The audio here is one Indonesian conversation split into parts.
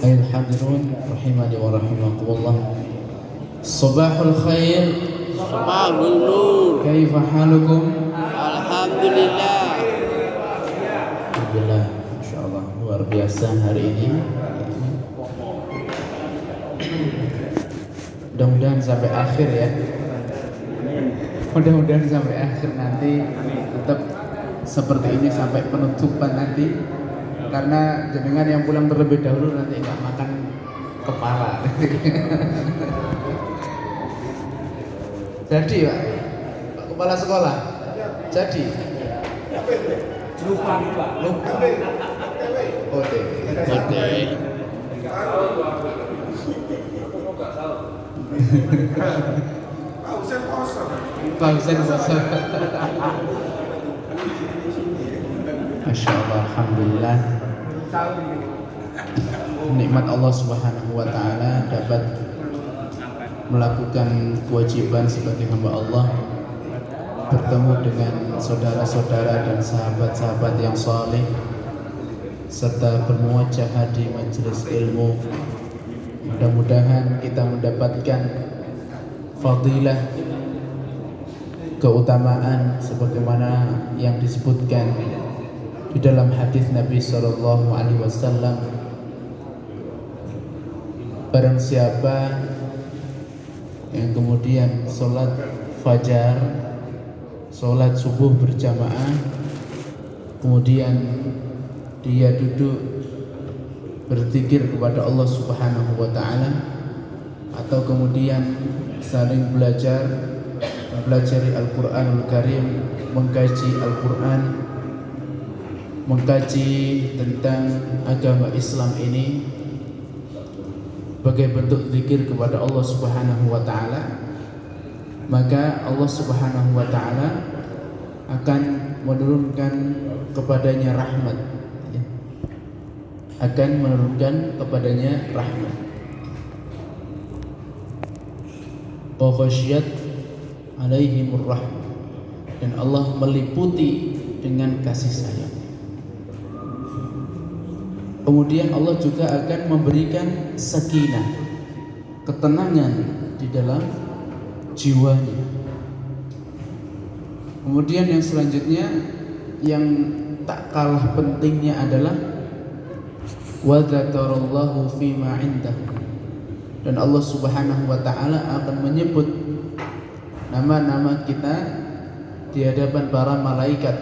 Ayuhal hadirun rahimani wa rahimakumullah. Sabahul khair. Sabahul nur. Kaifa halukum? Alhamdulillah. Alhamdulillah, insyaallah luar biasa hari ini. Mudah-mudahan sampai akhir ya. Mudah-mudahan sampai akhir nanti tetap seperti ini sampai penutupan nanti. Karena jenengan yang pulang terlebih dahulu nanti nggak makan kepala. Jadi Pak Kepala Sekolah. Jadi lupa. Oke. Pausen kosong. Masya Allah, alhamdulillah. Nikmat Allah Subhanahu wa Ta'ala dapat melakukan kewajiban sebagai hamba Allah, bertemu dengan saudara-saudara dan sahabat-sahabat yang saleh, serta bermuajahah di majelis ilmu. Mudah-mudahan kita mendapatkan fadilah, keutamaan sebagaimana yang disebutkan di dalam hadis Nabi Sallallahu Alaihi Wasallam. Barang siapa yang kemudian sholat fajar, sholat subuh berjamaah, kemudian dia duduk berzikir kepada Allah Subhanahu wa Ta'ala, atau kemudian saling mempelajari Al-Quranul Karim, mengkaji Al-Quran, mengkaji tentang agama Islam ini sebagai bentuk zikir kepada Allah Subhanahu wa Ta'ala, maka Allah Subhanahu wa Ta'ala akan menurunkan kepadanya rahmat, akan menurunkan kepadanya rahmat. Wa ghasyiyat alaihimur rahmah, dan Allah meliputi dengan kasih sayang. Kemudian Allah juga akan memberikan sakinah, ketenangan di dalam jiwanya. Kemudian yang selanjutnya yang tak kalah pentingnya adalah wa dzakarallahu fima indah, dan Allah Subhanahu wa Ta'ala akan menyebut nama-nama kita di hadapan para malaikat,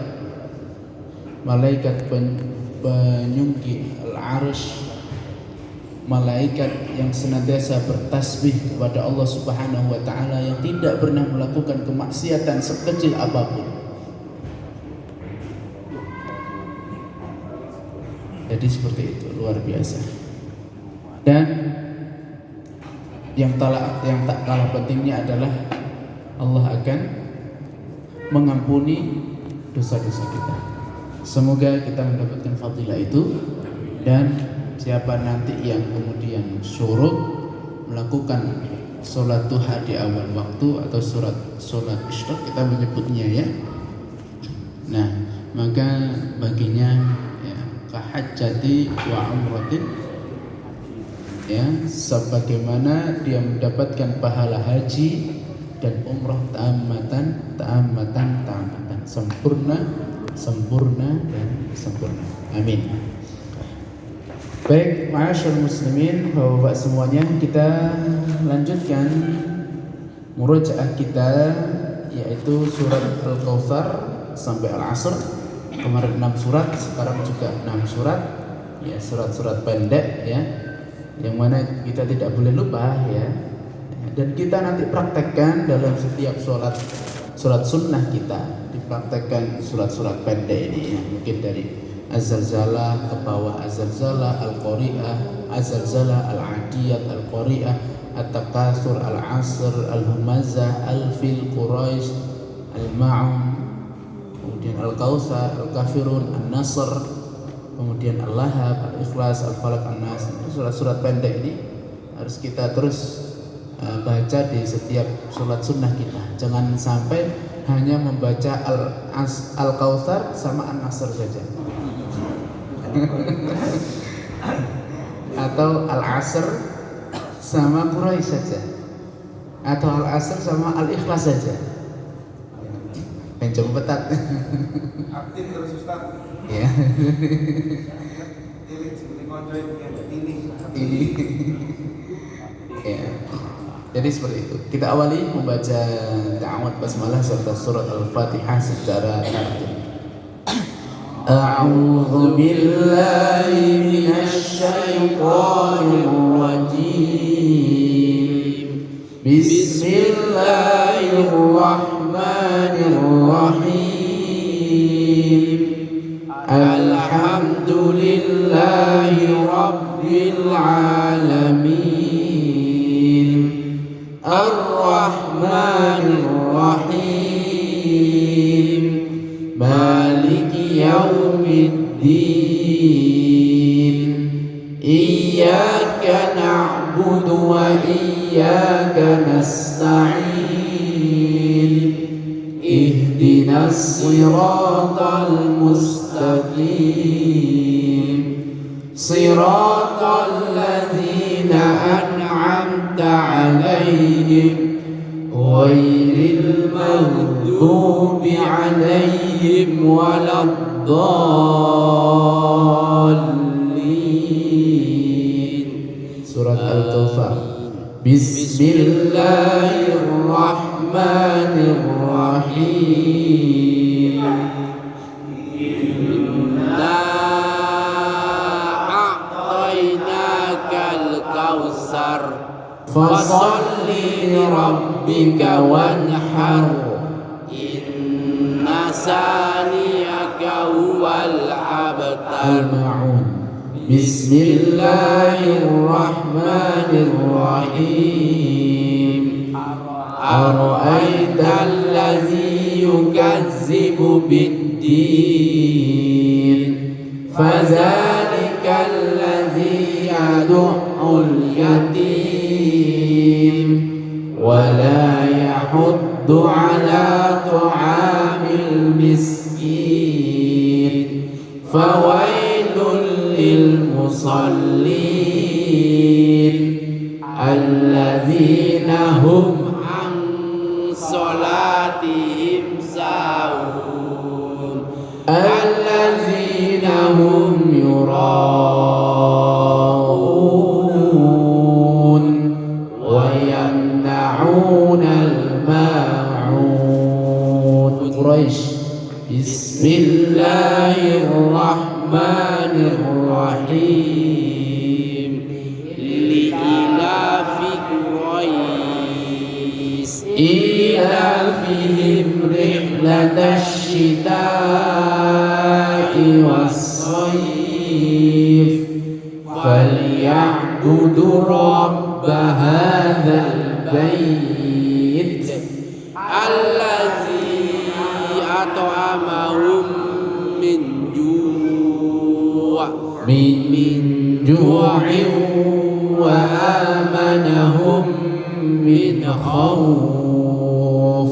malaikat penyunggi al-arsh, malaikat yang senantiasa bertasbih kepada Allah Subhanahu wa Ta'ala, yang tidak pernah melakukan kemaksiatan sekecil apapun. Jadi seperti itu, luar biasa. Dan yang tak kalah pentingnya adalah Allah akan mengampuni dosa-dosa kita. Semoga kita mendapatkan fadilah itu, dan siapa nanti yang kemudian syuruk melakukan sholat duha di awal waktu atau sholat isyraq kita menyebutnya ya. Nah, maka baginya ya kahajjati wa umratin, ya sebagaimana dia mendapatkan pahala haji dan umrah ta'amatan, sempurna dan sempurna. Amin. Baik, ma'asyarul muslimin, Bapak-bapak semuanya, kita lanjutkan murojaah kita, yaitu surat Al-Kautsar sampai Al-Asr. Kemarin 6 surat, sekarang juga 6 surat, ya surat-surat pendek ya, yang mana kita tidak boleh lupa ya. Dan kita nanti praktekkan dalam setiap surat sunnah kita, dipraktekkan surat-surat pendek ini ya. Mungkin dari Az-Zalzalah ke bawah, Az-Zalzalah, Al-Qari'ah, Az-Zalzalah, Al-Adiyat, Al-Qari'ah, At-Takatsur, Al-Asr, Al-Humazah, Al-Fil, Quraisy, Al-Ma'un, kemudian Al-Kautsar, Al-Kafirun, An-Nasr, kemudian Al-Lahab, Al-Ikhlas, Al-Falaq, An-Nas. Surat-surat pendek ini harus kita terus baca di setiap sholat sunnah kita. Jangan sampai hanya membaca Al-Kautsar sama An-Nasr saja. atau Al-Asr sama Quraisy saja, atau Al-Asr sama Al-Ikhlas saja. Pencom petat. Aktif terus Ustaz. Ya. Ini. Ya. Jadi seperti itu. Kita awali membaca ta'awudz basmalah serta surat Al-Fatihah secara tertib. A'udzu billahi minasy syaithanir rajim. Bismillahirrahmanirrahim. Alhamdulillahi rabbil alamin. Ar-Rahmanir Rahim. Maliki yaumiddin. Iyyaka na'budu wa iyyaka nasta'in. Ihdinas siratal mustaqim. Siratal ladzina an'amta 'alaihim ghairil maghdubi 'alaihim waladdallin. Surat Al-Kahf. Bismillahirrahmanirrahim. Inna a'tainakal kautsar Fasalli li rabbika wanhar. inna saniyaka huwal abtar. Al-Ma'un. Bismillahirrahmanirrahim. Ara'aital ladzi yukazzibu bid-din. Fadzalikal ladzi yad'ul yatim wa la yahuddu 'ala ta'amil miskin. Fawailul lil musallin alladzina hum An salatihim sahun. alladzina hum yura'un wa yamna'unal ma'un. Quraisy. Bismillahirrahmanirrahim. Li'ilafi Quraish Ilafihim rihlatash shita'i was-sayf falya'budu rabba hadzal bait allazi at'amahum min ju' min ju'in wa amanahum min khawf.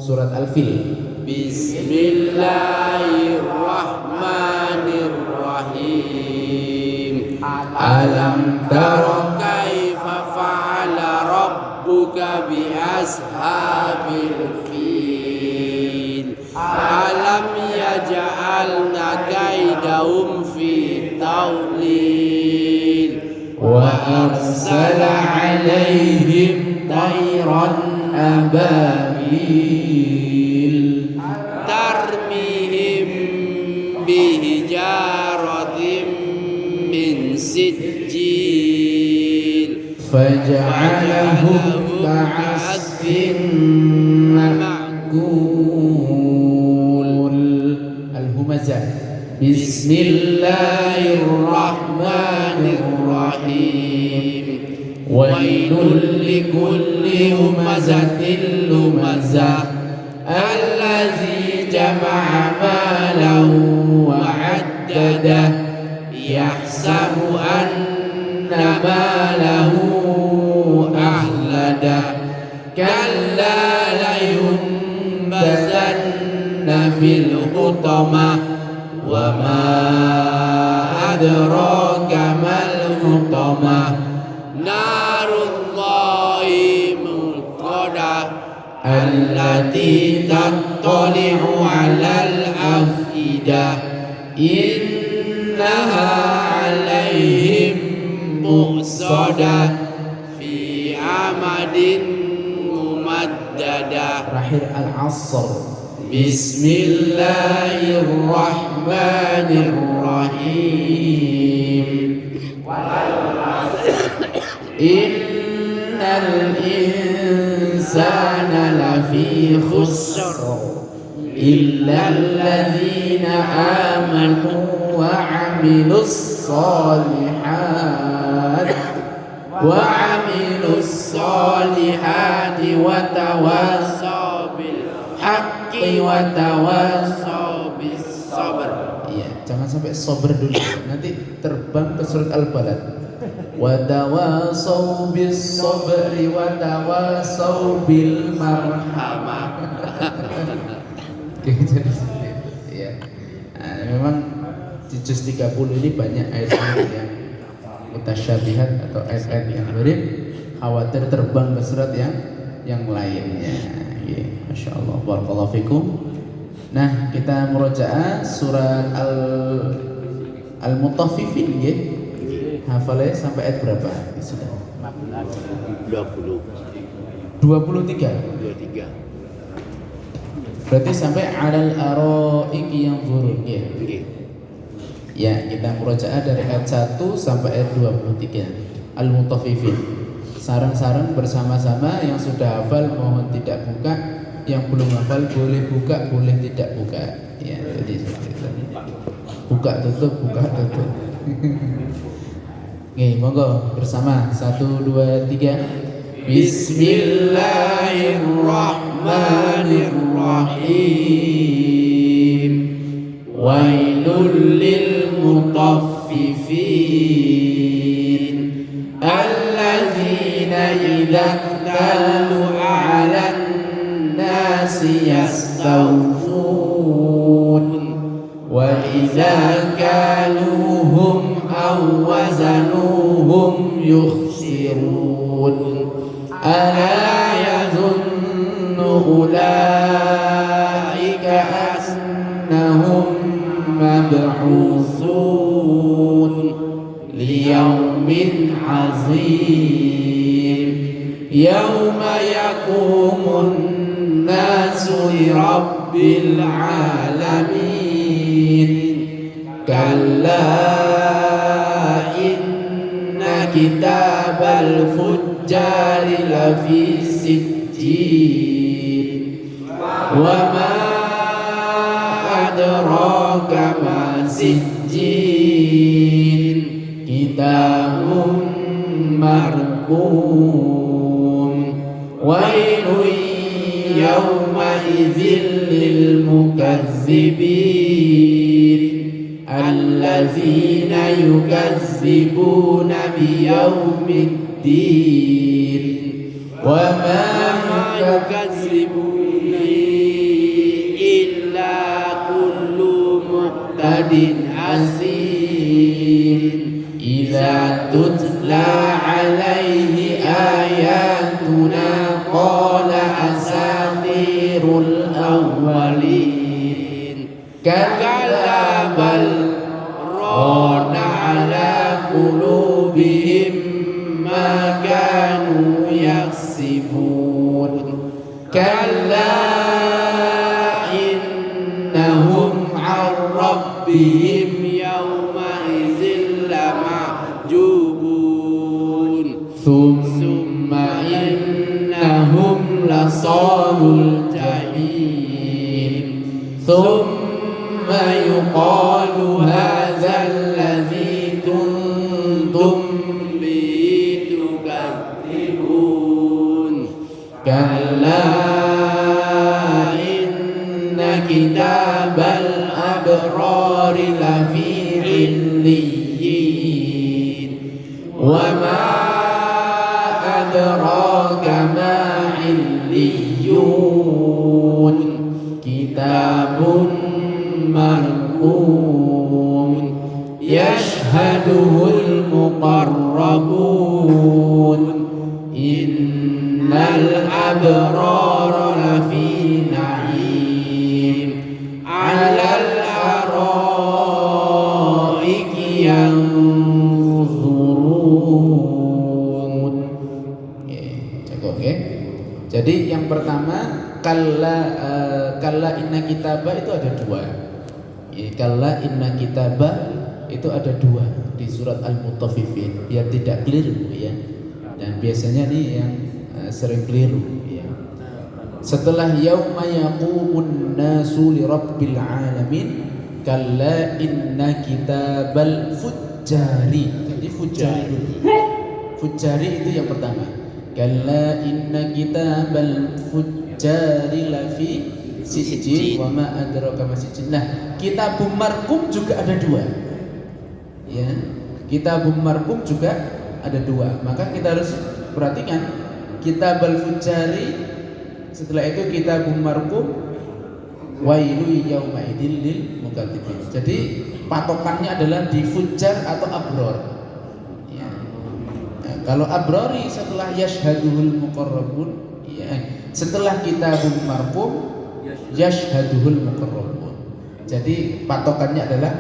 Surat Al-Fil. Bismillahirrahmanirrahim. Alam tara Kaifa fa'ala rabbuka bi ashabil fil. Alam yaj'alna kaidahum fi tawlil. wa arsala alaihim tayran ababil Tarmihim bihijaratin min sijil faja'alahum ka'asfin ma'kul. Al-Humazah. Bismillahirrahmanirrahim. Wailul likulli humazatin lumazah allazi jama'a malahu wa 'addadah yahsabu anna malahu ahladah kalla layunbazanna fil hutamah wa ma adraka mal hutamah narullahi muqadah allati tattali'u 'alal afidah innaha 'alaihim muqsadah fi amadin mumaddadah. Terakhir al-'asr. Bismillahirrahmanirrahim. Innal insana lafi khusr illa alladhina amanu wa 'amilus solihati wa tawassaw bil haqqi wa tawassaw bis sabr. Iya, jangan sampai sabar dulu. Nanti terbang ke surat Al-Balad. Wa tawassaw bis sabri wa tawassaw bil marhamah. Ya. Nah, memang di juz 30 ini banyak ayat-ayat yang mutasyabihat atau ayat-ayat yang mirip, khawatir terbang ke surat yang lainnya. Ya, Masya Allah, barakallahu fikum. Nah, kita murojaah surat Al-Mutaffifin ya. Hafalnya sampai ayat berapa? Sudah 23. 23. Berarti sampai alal araiki yang buruk ya. Ya, kita murojaah dari ayat 1 sampai ayat 23. Al-Mutaffifin. Sarang-sarang bersama-sama, yang sudah hafal mohon tidak buka, yang belum hafal boleh buka, boleh tidak buka. Ya, jadi seperti itu. Buka tutup. Oke, monggo bersama 1 2 3. Bismillahirrahmanirrahim. Wailul lil mutaffifin alladzina idza talu 'alan nasi yastawfun wa idza kaluhum aw wazanuhum yukhsirun. Ala yadhunnu ulaika annahum mab'utsun liyaumin azim yawma yaqumun nasu lirabbil alamin. Kalla inna kitabal fujjari lafi sijjin wa ma adraka ma sijjin kitabun marqum wailun yawma idzin lil mukazzibin allazina yukazzibuna biyaumiddin wa ma yukazzibuna illa kullu muqtadin asim idza tutla alaihi ayatuna qala asatirul awwalin. Kalla bal rana ala qulubihim ma kanu yaksibun. Kalla innahum 'an rabbihim yawma idzin lamahjubun. Thumma innahum lasalul jahim. Thumma yuqalu hadzal ladzi kuntum bihi tukadzibun. Kalla inna kitabal abrari lafi 'illiyyin wa ma adraka ma 'illiyyun kitabun marqum yashhaduhul muqarrabun muqarrabun innal abrara lafi na'im 'alal araiki yanzurun. Cukup ya. Jadi yang pertama kalla inna kitabah itu ada dua. Kalla inna kitabah itu ada dua di surat Al-Mutaffifin, biar tidak keliru ya. Dan biasanya nih yang sering keliru ya. Setelah yauma yaqumun nasu li rabbil alamin, kalla inna kitabal fujjari. Jadi fujjari dulu. Fujjari itu yang pertama. Kalla inna kitabal fujjari lafi sijjin wa ma adraka ma sijjin. Nah, kitabum marqum juga ada dua. Ya, kitabum marqum juga ada dua. Maka kita harus perhatikan kitabal fujjari, setelah itu kitabum marqum, wailu yauma idil lil mukadzibin. Jadi patokannya adalah di fujjar atau abror. Kalau abrori setelah yashhaduhul muqarrabun, ya, setelah kitabum marqum yashhaduhul muqarrabun. Jadi patokannya adalah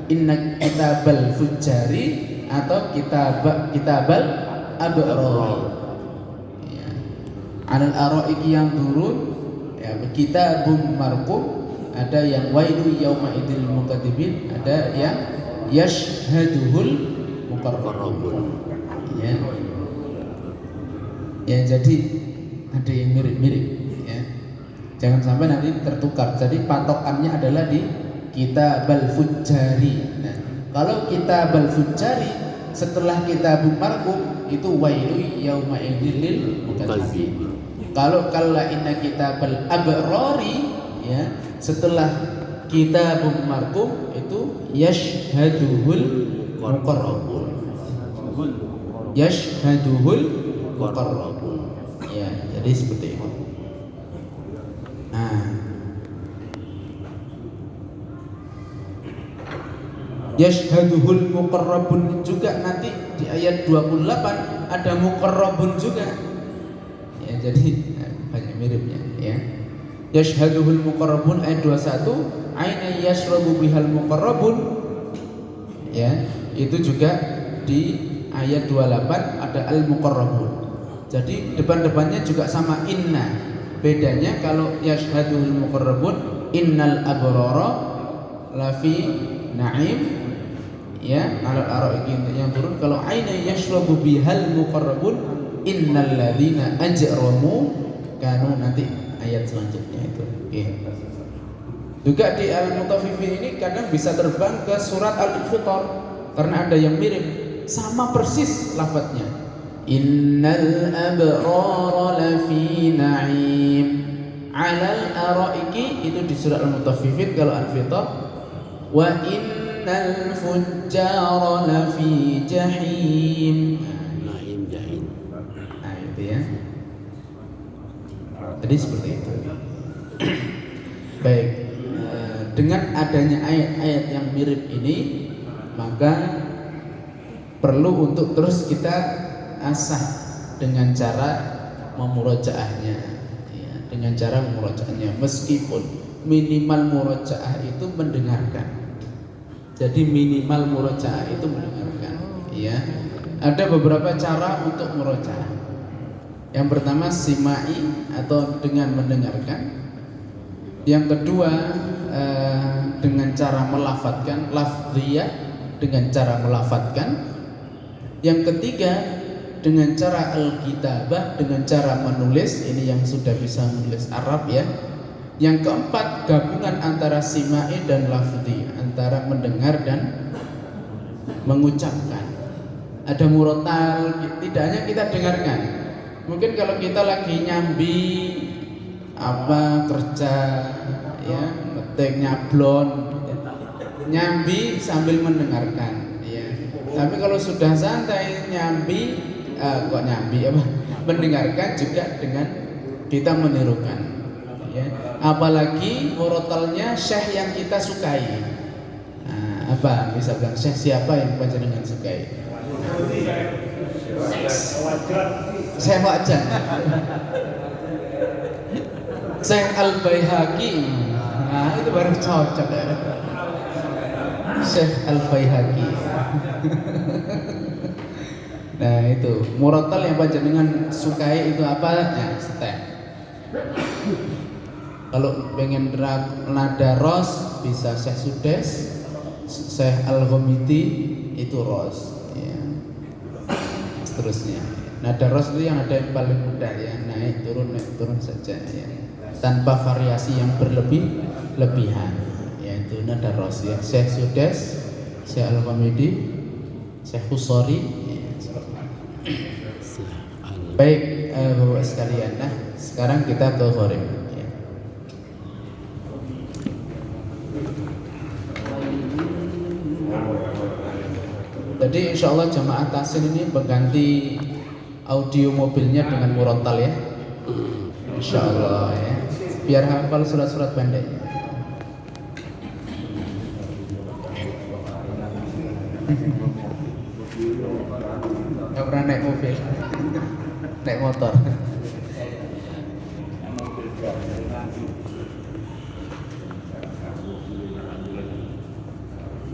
inna kitabal fujjari atau kitabal abrori. Ya. Alal araiki yang turun, ya, kitabum marqum, ada yang wailu yauma idil mukadzibin, ada yang yashhaduhul muqarrabun. Ya. Ya, jadi ada yang mirip-mirip ya. Jangan sampai nanti tertukar. Jadi patokannya adalah di kitabal fujjari. Nah, kalau kitabal fujjari setelah kitabum marqum itu wailu yauma idzil lil mukadzibin. Kalau kalla inna kitabal abrari ya, setelah kitabum marqum itu yashhaduhul muqarrabun. Yashhaduhul muqarrabun. Ya, jadi seperti itu. Nah, yashhaduhul muqarrabun juga nanti di ayat 28 ada muqarrabun juga. Ya, jadi banyak miripnya ya. Yashhaduhul muqarrabun ayat 21, aina yashrabu bihal muqarrabun. Ya, itu juga di ayat 28 ada al-muqarrabun. Jadi depan-depannya juga sama inna. Bedanya kalau yashhadul muqarrabun innal abrara lafi na'im ya, alal araiki yang turun. Kalau aina yashrabu bihal muqarrabun innal ladzina ajramu kanu, nanti ayat selanjutnya itu. Juga di Al-Mutaffifin ini kadang bisa terbang ke surat Al-Infitar karena ada yang mirip. Sama persis lafadznya. Innal abrara lafi na'im 'alal araiki, itu di surah Al-Mutaffifin. Kalau Al-Fitar wa innal fujjara lafi jahim. Naim jahim. Nah, itu ya. Jadi seperti itu. Baik, dengan adanya ayat-ayat yang mirip ini, maka perlu untuk terus kita asah dengan cara memurojaahnya ya, dengan cara memurojaahnya, meskipun minimal murojaah itu mendengarkan. Jadi minimal murojaah itu mendengarkan ya. Ada beberapa cara untuk murojaah. Yang pertama simai atau dengan mendengarkan. Yang kedua dengan cara melafadzkan, lafziyah, dengan cara melafadzkan. Yang ketiga dengan cara al-kitabah, dengan cara menulis, ini yang sudah bisa menulis Arab ya. Yang keempat gabungan antara simai dan lafzi, antara mendengar dan mengucapkan. Ada murotal, tidak hanya kita dengarkan. Mungkin kalau kita lagi nyambi apa kerja ya, ngetik nyablon, nyambi sambil mendengarkan. Tapi kalau sudah santai nyambi, mendengarkan juga dengan kita menirukan. Ya. Apalagi murotalnya syekh yang kita sukai. Nah, apa? Bisa bilang syekh siapa yang panjenengan sukai? Syekh Wajan. Syekh Al-Baihaqi. Nah, itu baru cocok ya. Syekh Al-Baihaqi. Nah, itu murattal yang panjenengan sukai itu apa? Ya, stem. Kalau pengen nada ros bisa Syekh Sudes, Syekh Al-Ghamidi itu ros ya. Seterusnya. Nada ros itu yang ada yang paling mudah ya, naik turun saja ya. Tanpa variasi yang berlebihan. Yaitu nada ros ya. Syekh Sudes, Syekh Al-Ghamidi, Syekh Husari ya, seperti itu. Baik, Bapak sekalian. Nah, sekarang kita ke Gharib. Jadi insya Allah jamaah tahsin ini mengganti audio mobilnya dengan murattal ya. Insya Allah ya. Biar hafal surat-surat pendek. Gak pernah naik mobil, naik motor.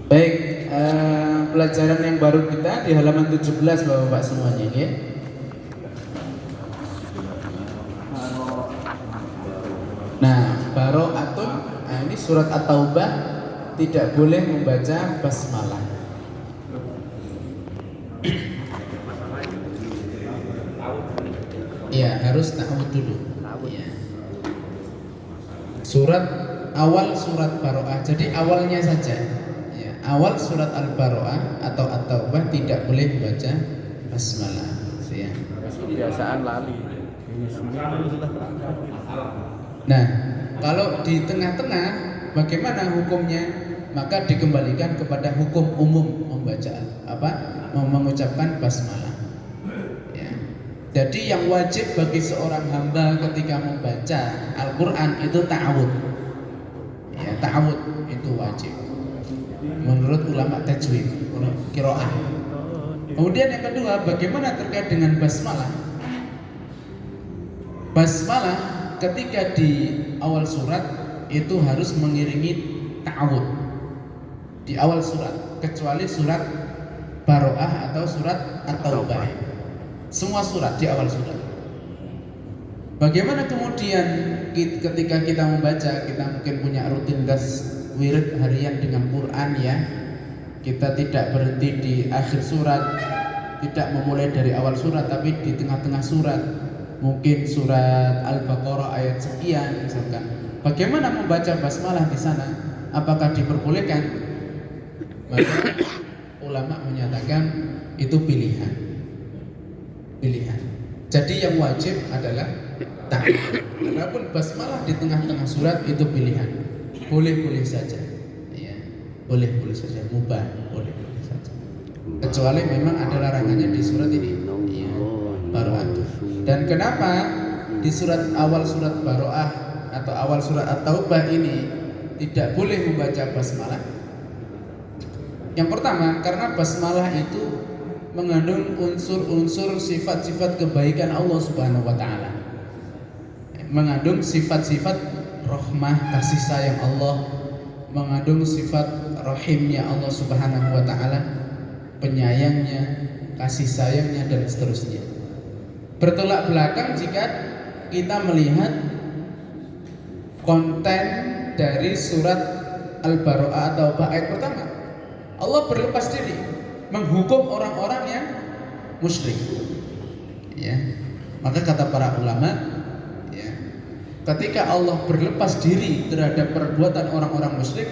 Baik, pelajaran yang baru kita di halaman 17 Bapak-bapak semuanya ya. Nah, baro'atun, ini surat At-Taubah tidak boleh membaca basmalah. Ya, harus ta'awud dulu. Ya. Awal surat Baro'ah. Jadi awalnya saja. Awal surat Al-Baro'ah atau At-Taubah tidak boleh membaca basmalah ya. Kebiasaan lali. Nah, kalau di tengah-tengah bagaimana hukumnya? Maka dikembalikan kepada hukum umum mengucapkan basmalah. Ya. Jadi yang wajib bagi seorang hamba ketika membaca Al-Qur'an itu ta'awud. Ya, ta'awud itu wajib. Menurut ulama tajwid, qiraah. Kemudian yang kedua, bagaimana terkait dengan basmalah? Basmalah ketika di awal surat itu harus mengiringi ta'awud di awal surat, kecuali surat Baro'ah atau surat At-Taubah. Semua surat di awal surat. Bagaimana kemudian ketika kita membaca, kita mungkin punya rutinitas wirid harian dengan Quran ya. Kita tidak berhenti di akhir surat, tidak memulai dari awal surat tapi di tengah-tengah surat. Mungkin surat Al-Baqarah ayat sekian misalkan. Bagaimana membaca basmalah di sana? Apakah diperbolehkan? Maka ulama menyatakan itu pilihan. Jadi yang wajib adalah ta'awud. Adapun basmalah di tengah-tengah surat itu pilihan. Boleh-boleh saja. Ya. Boleh-boleh saja, mubah, boleh-boleh saja. Kecuali memang ada larangannya di surat ini. Ya. Baro'ah. Dan kenapa di awal surat Baro'ah atau awal surat At-Taubah ini tidak boleh membaca basmalah? Yang pertama, karena basmalah itu mengandung unsur-unsur sifat-sifat kebaikan Allah Subhanahu wa taala. Mengandung sifat-sifat rahmah, kasih sayang Allah, mengandung sifat rahimnya Allah Subhanahu wa taala, penyayangnya, kasih sayangnya dan seterusnya. Bertolak belakang jika kita melihat konten dari surat Al-Baro'ah atau ayat pertama. Allah berlepas diri menghukum orang-orang yang musyrik. Ya. Maka kata para ulama, ya, ketika Allah berlepas diri terhadap perbuatan orang-orang musyrik,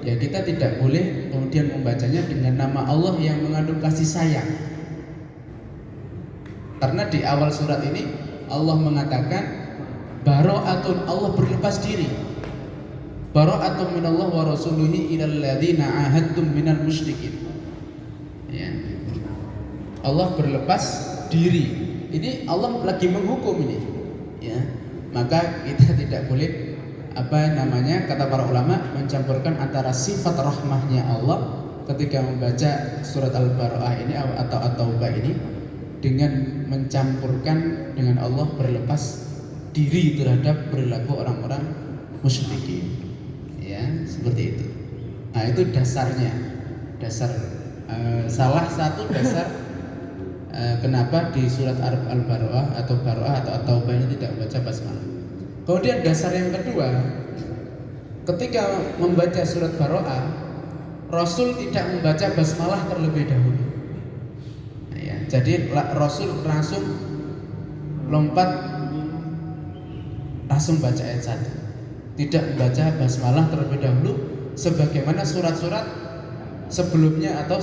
ya kita tidak boleh kemudian membacanya dengan nama Allah yang mengandung kasih sayang. Karena di awal surat ini Allah mengatakan baro'atun, Allah berlepas diri. Baro'atun minallah wa rasulihi ilal ladzina ahadtum minal musyrikin. Ya. Allah berlepas diri. Ini Allah lagi menghukum ini. Ya. Maka kita tidak boleh kata para ulama mencampurkan antara sifat rahmahnya Allah ketika membaca surat Al-Baro'ah ini atau At-Taubah ini dengan mencampurkan dengan Allah, berlepas diri terhadap perilaku orang-orang musyrikin. Ya, seperti itu. Nah, itu dasarnya. Salah satu dasar kenapa di surat Al-Baroah atau Baroah atau At-Taubah ini tidak membaca basmalah. Kemudian dasar yang kedua, ketika membaca surat Baroah, Rasul tidak membaca basmalah terlebih dahulu. Ya, jadi Rasul langsung lompat, langsung baca ayat 1. Tidak membaca basmalah terlebih dahulu sebagaimana surat-surat sebelumnya atau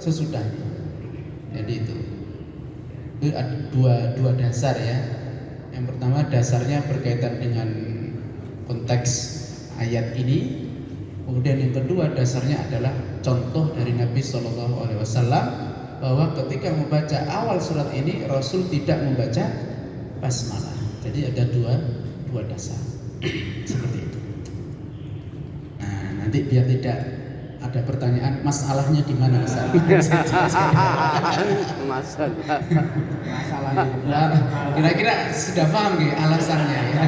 sesudahnya. Jadi itu ada dua dasar ya. Yang pertama dasarnya berkaitan dengan konteks ayat ini. Kemudian yang kedua dasarnya adalah contoh dari Nabi SAW bahwa ketika membaca awal surat ini Rasul tidak membaca basmalah. Jadi ada dua dasar seperti itu. Nah, nanti biar tidak ada pertanyaan masalahnya di mana masalahnya. Nah, kira-kira sudah paham nggih alasannya ya?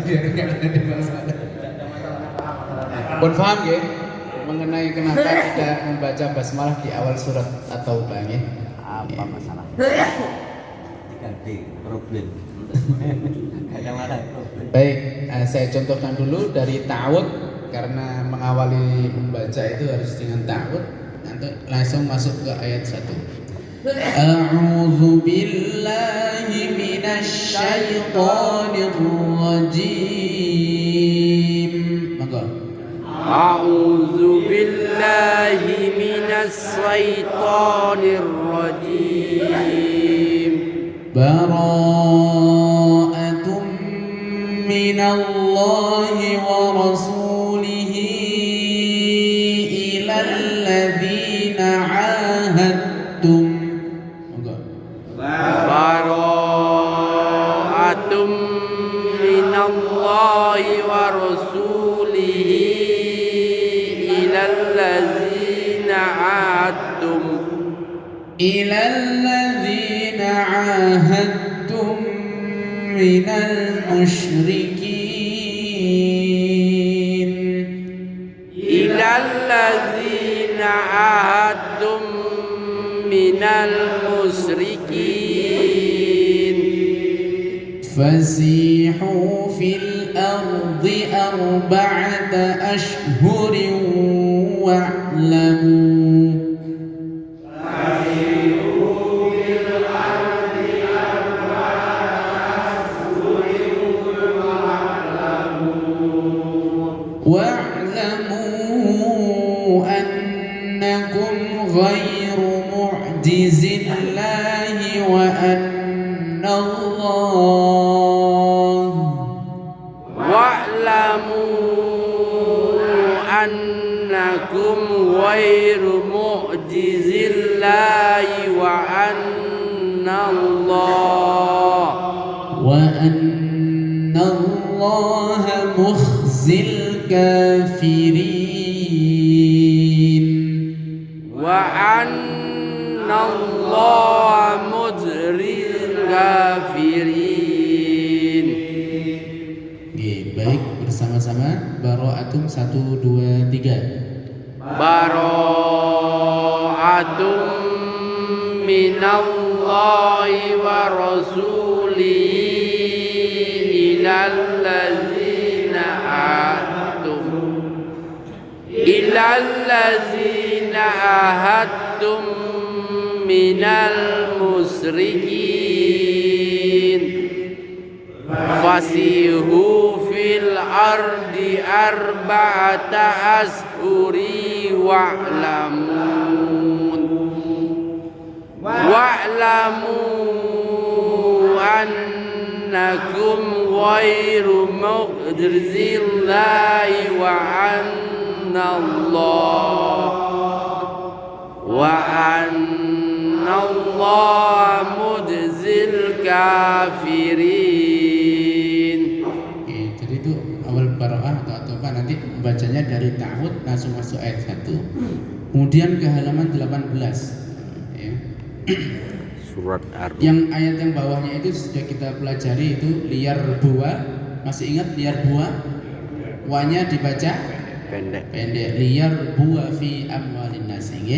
Biar enggak ada masalah. Pun paham nggih mengenai kenapa tidak membaca basmalah di awal surat At-Taubah nggih? Apa masalah? 3D problem. Baik, saya contohkan dulu dari ta'awud, karena mengawali membaca itu harus dengan ta'awud. Nanti langsung masuk ke ayat 1. A'udzu billahi minasy syaithanir rajim. Maka A'udzu billahi minasy syaithanir rajim. Bara'atun minallahi wa rasulihi ilal ladzina 'ahadtum. Bara'atun minallahi wa rasulihi ilal ladzina 'ahadtum. Ilal ladzina 'ahadtum minal musyrikin. Ilal ladzina 'ahadtum minal musyrikin. Fasihu fil ardi arba'ata ashhurin wa'lamu أنكم غير معجز الله وأن الله واعلموا أنكم غير معجز الله وأن الله مخزي الكافرين وأن الله مجري الكافرين. Baik, bersama-sama Bara'atum 1 2 3. Bara'atum minallahi wa rasulihi ilal ladzina ahadtum minal musyrikin. Fasihu fil ardi arba'ata ashuri wa'lamu annakum ghairu mu'jizillahi wa anna Allah mujzil kafirin. Jadi itu awal Bara'ah atau apa nanti bacanya membacanya dari ta'awud langsung masuk ayat 1. Kemudian ke halaman 18 ya. Surat Ar-Rum. Yang ayat yang bawahnya itu sudah kita pelajari, itu liar buah. Masih ingat liar buah? Wanya dibaca Pendek. liar buah fi amwalin nas ya.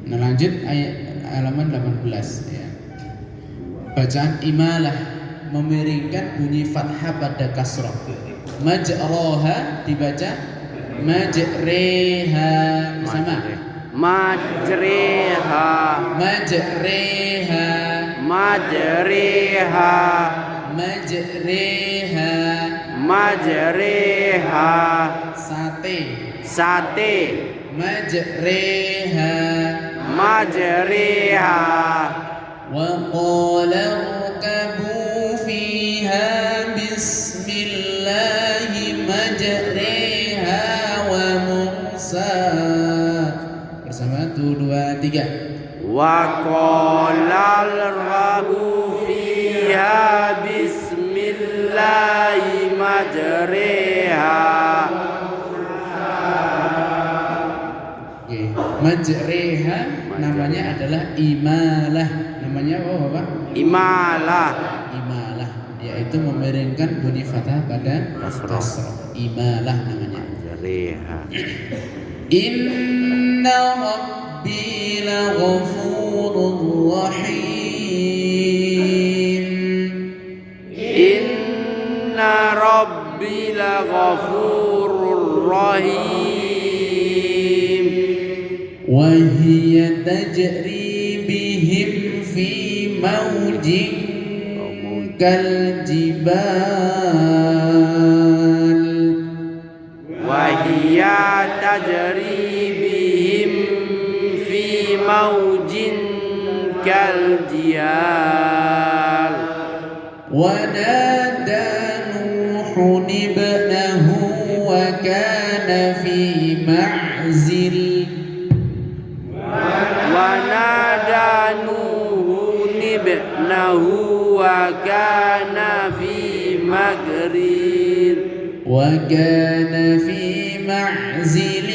Nah lanjut ayat halaman 18 ya. Bacaan imalah memiringkan bunyi fathah pada kasrah. Majroha dibaca majreha sama. Majriha. Majreha Majriha. majreha Majriha. sate Sate. majreha Majriha. wa qala rkabu fiha bismillahi majreha wa mursaha. Bersama 1 2 3. Wa qalal rabu fiha bismillahi majriha. Oke, majreha namanya adalah imalah. Namanya apa Bapak? Imalah. Imalah, yaitu memiringkan bunyi fathah pada kasrah. Imalah namanya. Majriha. Inna rabbi laghafurur rahim. Inna rabbi laghafurur rahim. Wa hiya tajri bihim fi mawjin kal jibal. Wahia tajri bihim fi maujin kaljiyal. Wa nada Nuhun ibnahu wa kana fi ma'zil. Wa nada Nuhun ibnahu wa kana fi maghrib. وكان في معزل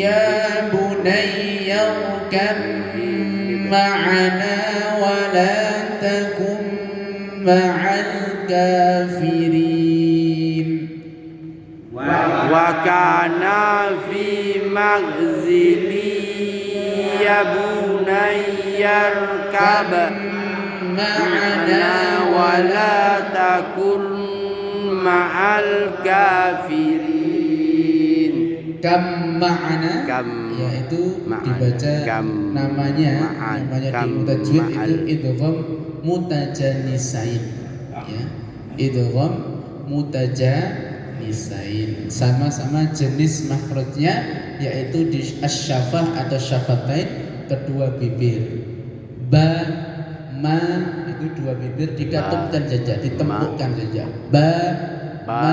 يا بني اركب معنا ولا تكن مع الكافرين. وكان في مغزل يا بني اركب معنا ولا تكن ma'al kafirin. Kam ma'ana yaitu dibaca namanya di mutajwid itu idgham mutajanisain ya. Idgham mutajanisain, sama-sama jenis makhrajnya yaitu di asyafah atau syafatain, kedua bibir. Ba ma itu dua bibir dikatupkan saja, ditempukkan saja. Ba ma,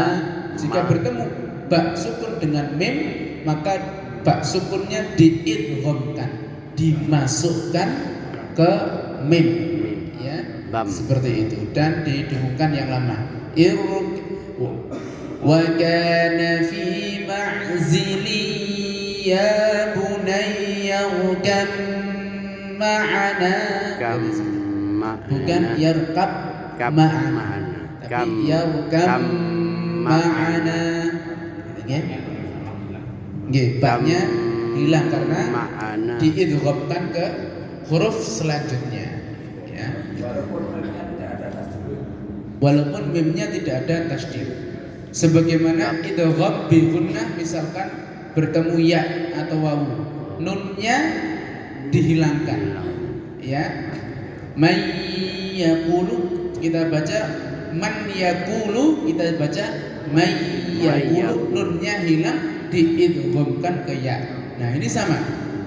jika bertemu ba sukun dengan mim, maka ba sukunnya diidghamkan, dimasukkan ke mim ya. Seperti itu, dan didengungkan yang lama. Wa kana fi ma'zili ya bunayya kam ma'ana. Bukan yarkab ma'ana, tapi yarkab ma'ana. Nggih, ba-nya hilang karena diidghamkan ke huruf selanjutnya ya. Walaupun mimnya tidak ada tasydid. Sebagaimana idgham bi gunnah, misalkan bertemu ya atau wawu, nunnya dihilangkan ya. Man yaqulu kita baca man yaqulu, kita baca man yaqulu, nunnya hilang diidghamkan ke ya. Nah ini sama,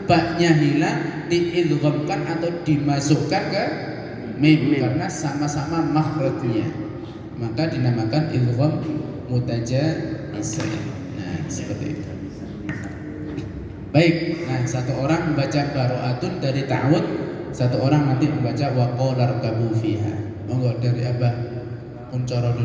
ba-nya hilang diidghamkan atau dimasukkan ke mim karena sama-sama makhrajnya, maka dinamakan idgham mutajanisain. Nah seperti itu. Baik, nah satu orang membaca baro'atun dari ta'awud, satu orang nanti membaca wa qala rkabu fiha. Monggo dari Abah Uncoro dulu.